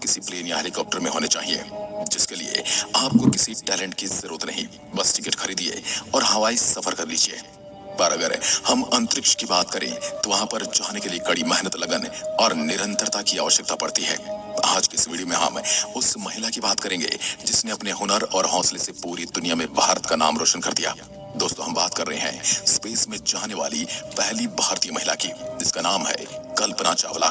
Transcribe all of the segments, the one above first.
किसी प्लेन या हेलीकॉप्टर में होने चाहिए, जिसके लिए आपको किसी टैलेंट की जरूरत नहीं, बस टिकट खरीदिए और हवाई सफर कर लीजिए। पर अगर हम अंतरिक्ष की बात करें तो वहां पर जाने के लिए कड़ी मेहनत, लगन और निरंतरता की आवश्यकता पड़ती है। आज की इस वीडियो में हम उस महिला की बात करेंगे जिसने अपने हुनर और हौसले से पूरी दुनिया में भारत का नाम रोशन कर दिया। दोस्तों, हम बात कर रहे हैं स्पेस में जाने वाली पहली भारतीय महिला की, जिसका नाम है कल्पना चावला।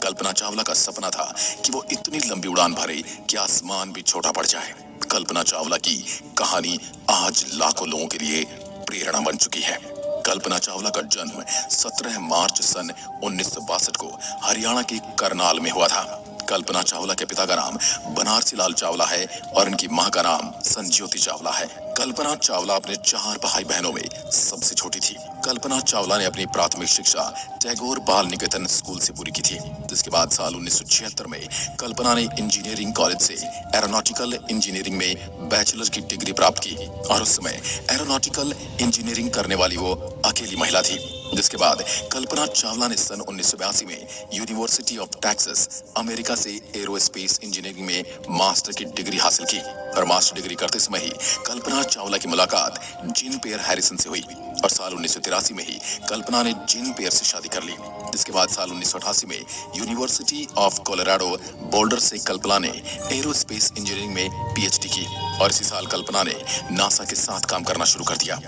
कल्पना चावला का सपना था कि वो इतनी लंबी उड़ान भरे कि आसमान भी छोटा पड़ जाए। कल्पना चावला की कहानी आज लाखों लोगों के लिए प्रेरणा बन चुकी है। कल्पना चावला का जन्म 17 मार्च सन 1962 को हरियाणा के करनाल में हुआ था। कल्पना चावला के पिता का नाम बनारसी लाल चावला है और इनकी मां का नाम संज्योति चावला है। कल्पना चावला अपने 4 भाई बहनों में सबसे छोटी थी। कल्पना चावला ने अपनी प्राथमिक शिक्षा टैगोर बाल निकेतन स्कूल से पूरी की थी। जिसके बाद साल 1976 में कल्पना ने इंजीनियरिंग कॉलेज से एरोनॉटिकल इंजीनियरिंग में बैचलर की डिग्री प्राप्त की और उस समय एरोनॉटिकल इंजीनियरिंग करने वाली वो अकेली महिला थी। जिसके बाद कल्पना चावला ने सन 1982 में यूनिवर्सिटी ऑफ टेक्सास अमेरिका से एरोस्पेस इंजीनियरिंग में मास्टर की डिग्री हासिल की और मास्टर डिग्री करते समय ही कल्पना चावला की मुलाकात जीन पियर हैरिसन से हुई और साल 1983 में ही कल्पना ने जीन पियर से शादी कर ली। जिसके बाद साल 1988 में यूनिवर्सिटी ऑफ कोलोराडो बोल्डर से कल्पना ने एरोस्पेस इंजीनियरिंग में पीएचडी की और इसी साल कल्पना ने नासा के साथ काम करना शुरू कर दिया।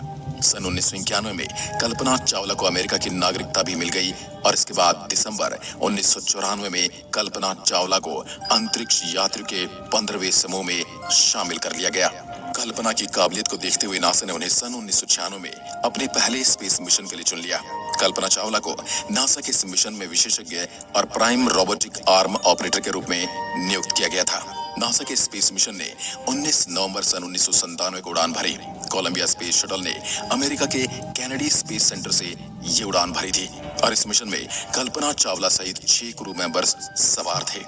सन 1991 में कल्पना चावला को अमेरिका की नागरिकता भी मिल गई और इसके बाद दिसंबर 1994 में कल्पना चावला को अंतरिक्ष यात्री के 15वें समूह में शामिल कर लिया गया। कल्पना की काबिलियत को देखते हुए नासा ने उन्हें सन 1996 में अपने पहले स्पेस मिशन के लिए चुन लिया। कल्पना चावला को नासा के इस मिशन में विशेषज्ञ और प्राइम रोबोटिक आर्म ऑपरेटर के रूप में नियुक्त किया गया था। नासा के स्पेस मिशन ने 19 नवंबर सन 1997 को उड़ान भरी। कोलंबिया स्पेस शटल ने अमेरिका के कैनेडी स्पेस सेंटर से ये उड़ान भरी थी और इस मिशन में कल्पना चावला सहित 6 क्रू मेंबर्स सवार थे।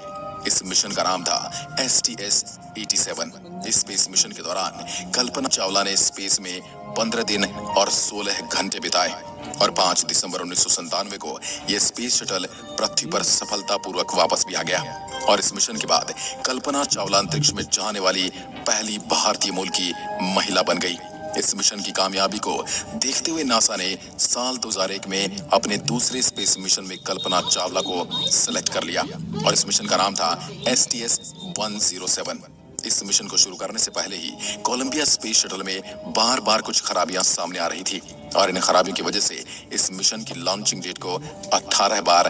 इस मिशन का नाम था STS-87। इस स्पेस मिशन के दौरान कल्पना चावला ने स्पेस में 15 दिन और 16 घंटे बिताए और 5 दिसंबर 1997 को यह स्पेस शटल पृथ्वी पर सफलतापूर्वक वापस भी आ गया और इस मिशन के बाद कल्पना चावला अंतरिक्ष में जाने वाली पहली भारतीय मूल की महिला बन गई। इस मिशन की कामयाबी को देखते हुए नासा ने साल 2001 में अपने दूसरे स्पेस मिशन में कल्पना चावला को सिलेक्ट कर लिया और इस मिशन का नाम था STS-107। इस मिशन को शुरू करने से पहले ही कोलंबिया स्पेस शटल में बार बार कुछ खराबियां सामने आ रही थी और इन खराबियों की वजह से इस मिशन की लॉन्चिंग डेट को 18 बार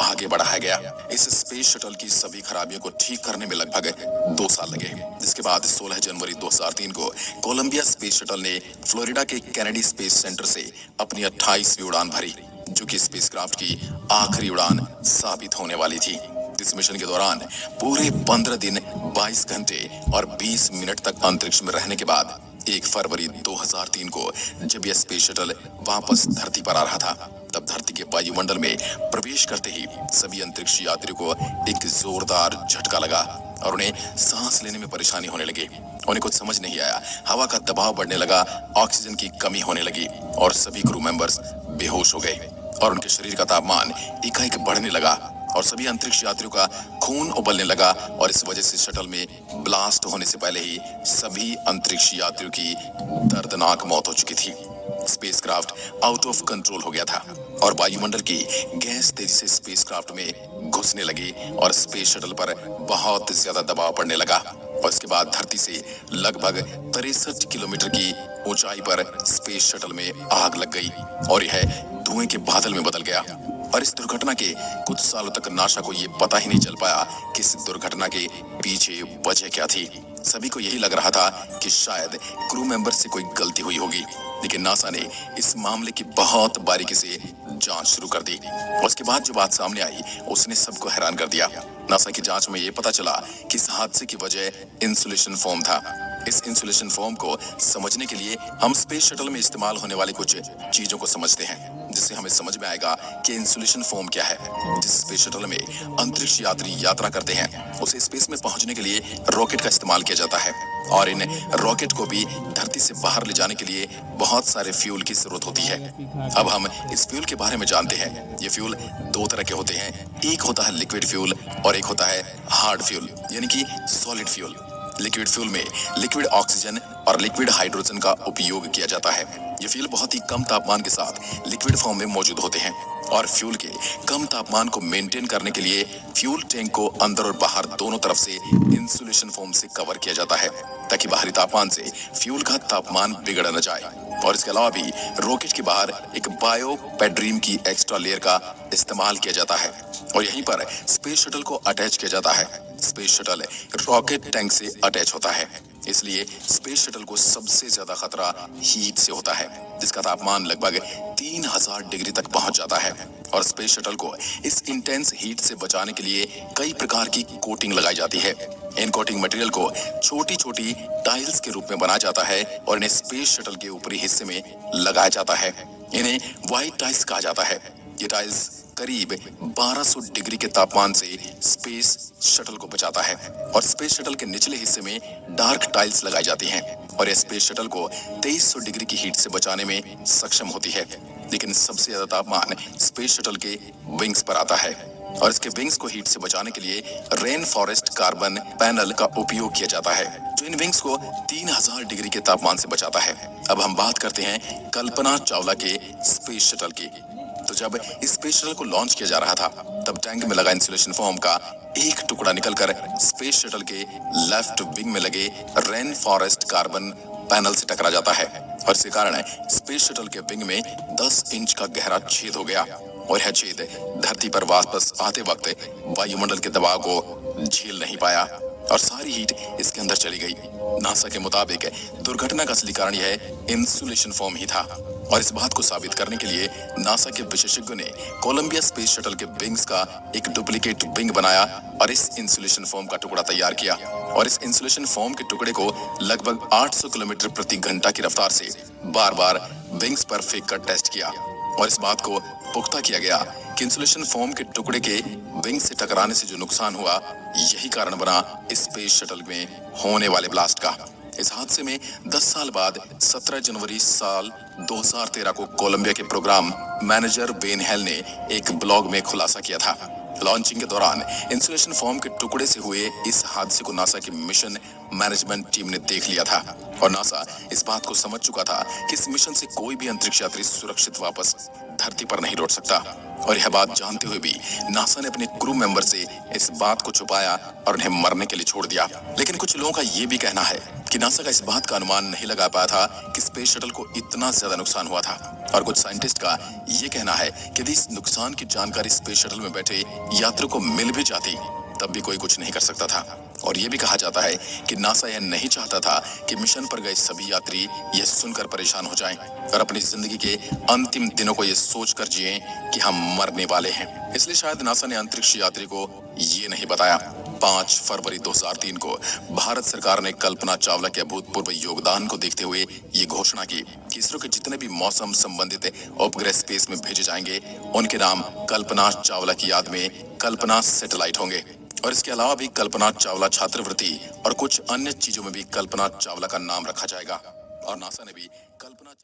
आगे बढ़ाया गया। इस स्पेस शटल की सभी खराबियों को ठीक करने में लगभग 2 साल लगे। जिसके बाद 16 जनवरी 2003 को कोलंबिया स्पेस शटल ने फ्लोरिडा के कैनेडी स्पेस सेंटर से अपनी 28वीं उड़ान भरी, जो कि स्पेसक्राफ्ट की आखिरी उड़ान साबित होने वाली थी। इस मिशन के दौरान पूरे 15 दिन 22 घंटे और 20 मिनट तक अंतरिक्ष में रहने के बाद 1 फरवरी 2003 को जब यह स्पेस शटल वापस धरती पर आ रहा था, तब धरती के वायुमंडल में प्रवेश करते ही सभी अंतरिक्ष यात्रियों को एक जोरदार झटका लगा और उन्हें सांस लेने में परेशानी होने लगी। उन्हें कुछ समझ नहीं आया, हवा का दबाव बढ़ने लगा, ऑक्सीजन की कमी होने लगी और सभी क्रू मेंबर्स बेहोश हो गए और उनके शरीर का तापमान एकाएक बढ़ने लगा और सभी अंतरिक्ष यात्रियों का खून उबलने लगा और इस वजह से शटल में ब्लास्ट होने से पहले ही सभी अंतरिक्ष यात्रियों की दर्दनाक मौत हो चुकी थी। स्पेसक्राफ्ट आउट ऑफ कंट्रोल हो गया था और वायुमंडल की गैस तेजी से स्पेसक्राफ्ट में घुसने लगी और स्पेस शटल पर बहुत ज्यादा दबाव पड़ने लगा और इसके बाद धरती से लगभग 63 किलोमीटर की ऊंचाई पर स्पेस शटल में आग लग गई और यह धुएं के बादल में बदल गया। और इस दुर्घटना के कुछ सालों तक नासा को ये पता ही नहीं चल पाया कि इस दुर्घटना के पीछे वजह क्या थी। सभी को यही लग रहा था कि शायद क्रू मेंबर से कोई गलती हुई होगी, लेकिन नासा ने इस मामले की बहुत बारीकी से जांच शुरू कर दी। उसके बाद जो बात सामने आई उसने सबको हैरान कर दिया। नासा की जांच में ये पता चला कि इस हादसे की वजह इंसुलेशन फोम था। इस इंसुलेशन फोम को समझने के लिए हम स्पेस शटल में इस्तेमाल होने वाली कुछ चीजों को समझते हैं, जिससे हमें समझ में आएगा कि इंसुलेशन फोम क्या है। जिस स्पेस शटल में अंतरिक्ष यात्री यात्रा करते हैं उसे स्पेस में पहुंचने के लिए रॉकेट का इस्तेमाल किया जाता है और इन रॉकेट को भी धरती से बाहर ले जाने के लिए बहुत सारे फ्यूल की जरूरत होती है। अब हम इस फ्यूल के बारे में जानते हैं। ये फ्यूल दो तरह के होते हैं, एक होता है लिक्विड फ्यूल और एक होता है हार्ड फ्यूल यानी कि सॉलिड फ्यूल। लिक्विड फ्यूल में लिक्विड ऑक्सीजन और लिक्विड हाइड्रोजन का उपयोग किया जाता है। ये फ्यूल बहुत ही कम तापमान के साथ लिक्विड फॉर्म में मौजूद होते हैं और फ्यूल के कम तापमान को मेंटेन करने के लिए फ्यूल टैंक को अंदर और बाहर दोनों तरफ से इंसुलेशन फोम से कवर किया जाता है ताकि बाहरी तापमान से फ्यूल का तापमान बिगड़ न जाए। और इसके अलावा भी रॉकेट के बाहर एक बायोपेड्रीम की एक्स्ट्रा लेयर का इस्तेमाल किया जाता है और यहीं पर स्पेस शटल को अटैच किया जाता है। स्पेस शटल रॉकेट टैंक से अटैच होता है, इसलिए स्पेस शटल को सबसे ज्यादा खतरा हीट से होता है जिसका तापमान लगभग 3000 डिग्री तक पहुंच जाता है। और स्पेस शटल को इस इंटेंस हीट से बचाने के लिए कई प्रकार की कोटिंग लगाई जाती है। इन कोटिंग मटेरियल को छोटी छोटी टाइल्स के रूप में बनाया जाता है और इन्हें स्पेस शटल के ऊपरी हिस्से में लगाया जाता है। इन्हें व्हाइट टाइल्स कहा जाता है। ये टाइल्स करीब 1200 डिग्री के तापमान से स्पेस शटल को बचाता है और स्पेस शटल के निचले हिस्से में डार्क टाइल्स लगाई जाती हैं और यह स्पेस शटल को 2300 डिग्री की हीट से बचाने में सक्षम होती है। लेकिन सबसे ज्यादा तापमान स्पेस शटल के विंग्स पर आता है और इसके विंग्स को हीट से बचाने के लिए रेन फॉरेस्ट कार्बन पैनल का उपयोग किया जाता है जो इन विंग्स को 3000 डिग्री के तापमान से बचाता है। अब हम बात करते हैं कल्पना चावला के स्पेस शटल की। तो जब इस स्पेस शटल को लॉन्च किया जा रहा था तब टैंक में लगा इंसुलेशन फोम का एक टुकड़ा निकलकर स्पेस शटल के लेफ्ट विंग में लगे रेन फॉरेस्ट कार्बन पैनल से टकरा जाता है और इसके कारण स्पेस शटल के विंग में 10 इंच का गहरा छेद हो गया और यह छेद धरती पर वापस आते वक्त वायुमंडल के दबाव को झेल नहीं पाया और सारी हीट इसके अंदर चली गई। नासा के मुताबिक दुर्घटना का असली कारण यह इंसुलेशन फोम ही था और इस बात को साबित करने के लिए नासा के विशेषज्ञों ने कोलंबिया स्पेस शटल के विंग्स का एक डुप्लीकेट विंग बनाया और इस इंसुलेशन फोम का टुकड़ा तैयार किया और इस इंसुलेशन फोम के टुकड़े को लगभग 800 किलोमीटर प्रति घंटा की रफ्तार से बार बार विंग्स पर फेंक कर टेस्ट किया और इस बात को पुख्ता किया गया कि इंसुलेशन फोम के टुकड़े के विंग से टकराने से जो नुकसान हुआ यही कारण बना स्पेस शटल में होने वाले ब्लास्ट का। इस हादसे में 10 साल बाद 17 जनवरी साल 2013 को कोलंबिया के प्रोग्राम मैनेजर बेन हेल ने एक ब्लॉग में खुलासा किया था। लॉन्चिंग के दौरान इंसुलेशन फोम के टुकड़े से हुए इस हादसे को नासा की मिशन मैनेजमेंट टीम ने देख लिया था और नासा इस बात को समझ चुका था कि इस मिशन से कोई भी अंतरिक्ष यात्री सुरक्षित वापस धरती पर नहीं लौट सकता और यह बात जानते हुए भी नासा ने अपने क्रू मेंबर से इस बात को छुपाया और उन्हें मरने के लिए छोड़ दिया। लेकिन कुछ लोगों का ये भी कहना है कि नासा का इस बात का अनुमान नहीं लगा पाया था कि स्पेस शटल को इतना ज्यादा नुकसान हुआ था और कुछ साइंटिस्ट का ये कहना है कि यदि इस नुकसान की जानकारी स्पेस शटल में बैठे यात्रियों को मिल भी जाती तब भी कोई कुछ नहीं कर सकता था। और ये भी कहा जाता है कि नासा यह नहीं चाहता था कि मिशन पर गए सभी यात्री यह सुनकर परेशान हो जाएं और अपनी जिंदगी के अंतिम दिनों को ये सोचकर जिएं कि हम मरने वाले हैं। इसलिए शायद नासा ने अंतरिक्ष यात्री को ये नहीं बताया। 5 फरवरी 2003 को भारत सरकार ने कल्पना चावला के अभूतपूर्व योगदान को देखते हुए ये घोषणा की कि इसरो के जितने भी मौसम संबंधित उपग्रह स्पेस में भेजे जाएंगे उनके नाम कल्पना चावला की याद में कल्पना सैटेलाइट होंगे और इसके अलावा भी कल्पना चावला छात्रवृत्ति और कुछ अन्य चीजों में भी कल्पना चावला का नाम रखा जाएगा। और नासा ने भी कल्पना